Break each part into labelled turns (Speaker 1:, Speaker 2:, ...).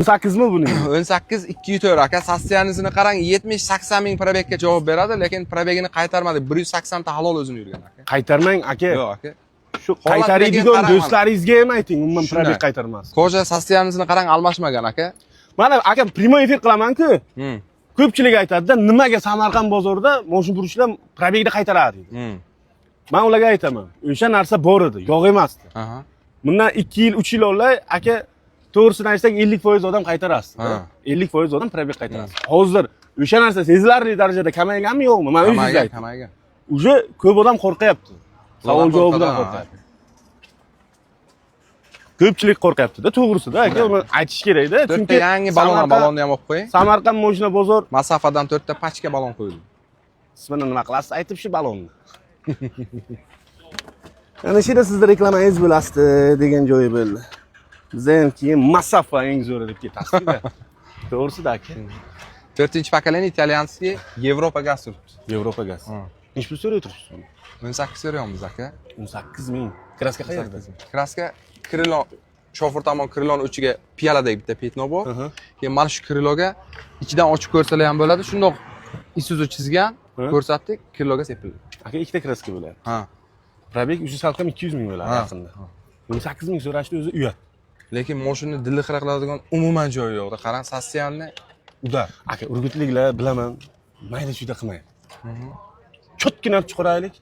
Speaker 1: 18 mi buning?
Speaker 2: 18 204 aka. Sotsiyanizini qarang, 70-80 ming probegga javob beradi, lekin probegini qaytarmadi. 180 ta halol o'zini yurgan aka.
Speaker 1: Qaytarmang aka.
Speaker 2: Yo'q aka.
Speaker 1: Shu qaytaradigan do'stlaringizga ham ayting, umuman probeg qaytarmas.
Speaker 2: Koja sotsiyanizini qarang, almashmagan aka.
Speaker 1: Mana aka primoy efir qilaman-ku. Ko'pchilik aytadi-da, nimaga Samarqand bozorida mashina burishlar probegda qaytaradi deydi. Men ularga aytaman, o'sha narsa bor edi, yo'q emasdi. Bundan 2 yil, 3 yil oldin aka to'g'risini aytsak 50% odam qaytarasiz. 50% odam probeg qaytarasiz. Hozir o'sha narsa sezilarli darajada kamayganmi yo'qmi? Men o'zingiz ayting.
Speaker 2: Kamaygan.
Speaker 1: Uje ko'p odam qo'rqyapti. Savol javobidan qo'rqyapti. Ko'pchilik qo'rqyapti-da, to'g'risida aka, uni aytish kerak-da.
Speaker 2: Chunki yangi balonni ham olib qo'ying.
Speaker 1: Samarqand mashina bozor
Speaker 2: masofadan 4 ta pachka balon qo'yildi.
Speaker 1: Ismini nima qilasiz aytib shu balonni. Ana shunda sizlar reklamangiz bo'lasdi degan joyi bo'ldi. Bizda ham keyin masofa eng zo'ri deb ketasiz-da. To'g'risida aka.
Speaker 2: 4-pokoleniya italyanskiy Yevropa gaz turibdi.
Speaker 1: Yevropa gaz. Nech pul so'rayapsiz?
Speaker 2: 18 so'rayapmiz aka.
Speaker 1: 18 ming. Kraska qayerda?
Speaker 2: Kraska Krilon shofer tomon Krilon uchiga piyoladagi bitta petno bor. Keyin mana shu Kriloga ichidan ochib ko'rsalar ham bo'ladi. Shundoq Isuzu chizgan, ko'rsatdik, Kriloga sepildi.
Speaker 1: Aka ikkita kraska bo'ladi.
Speaker 2: Ha.
Speaker 1: Probeg uchi salqam 200 ming bo'ladi yaqinda. 18 ming so'rashdi o'zi uyat.
Speaker 2: Lekin mashina dilli xira qiladigan umuman joyi yo'q. Qarang, sotsialni
Speaker 1: uda. Aka, urgutliklar bilaman. Mayli shunda qilmaydi. Cho'tgina chiqaraylik.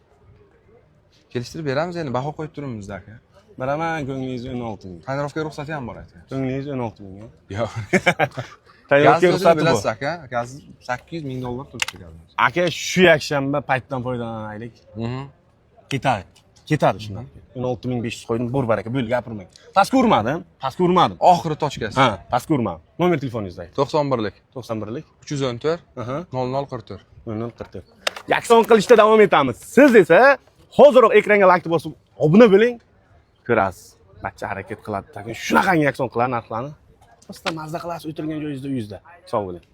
Speaker 2: Kelishtirib beramiz endi, baho qo'yib turibmiz aka.
Speaker 1: Baraman ko'nglingiz 16 ming.
Speaker 2: Tayyorlovga ruxsati ham bor aytgan.
Speaker 1: Ko'nglingiz 16 ming.
Speaker 2: Yo'q.
Speaker 1: Tayyorlovga ruxsati
Speaker 2: bilasiz aka. Gaz 800 ming dollar turibdi gaz.
Speaker 1: Aka, shu yakshanba paytdan foydalanaylik. Ketadi. Ketadi shundan. 16500 qo'ydim, bor baraka, bo'ldi gapirmang. Pastga urmadim.
Speaker 2: Oxiri tochkasi.
Speaker 1: Ha, pastga urmadim. Nomer telefoningizni ayting.
Speaker 2: 91lik.
Speaker 1: 91lik
Speaker 2: 314 0044.
Speaker 1: 0044. Yakson qilishda davom etamiz. Siz esa hoziroq ekranga like bosib, obuna bo'ling. Ko'rasiz. Barcha harakat qiladi. Shunaqa yakson qiladi narxlarni. Просто mazza qilasiz o'tirgan joyingizda uyingizda. Sog' bo'ling.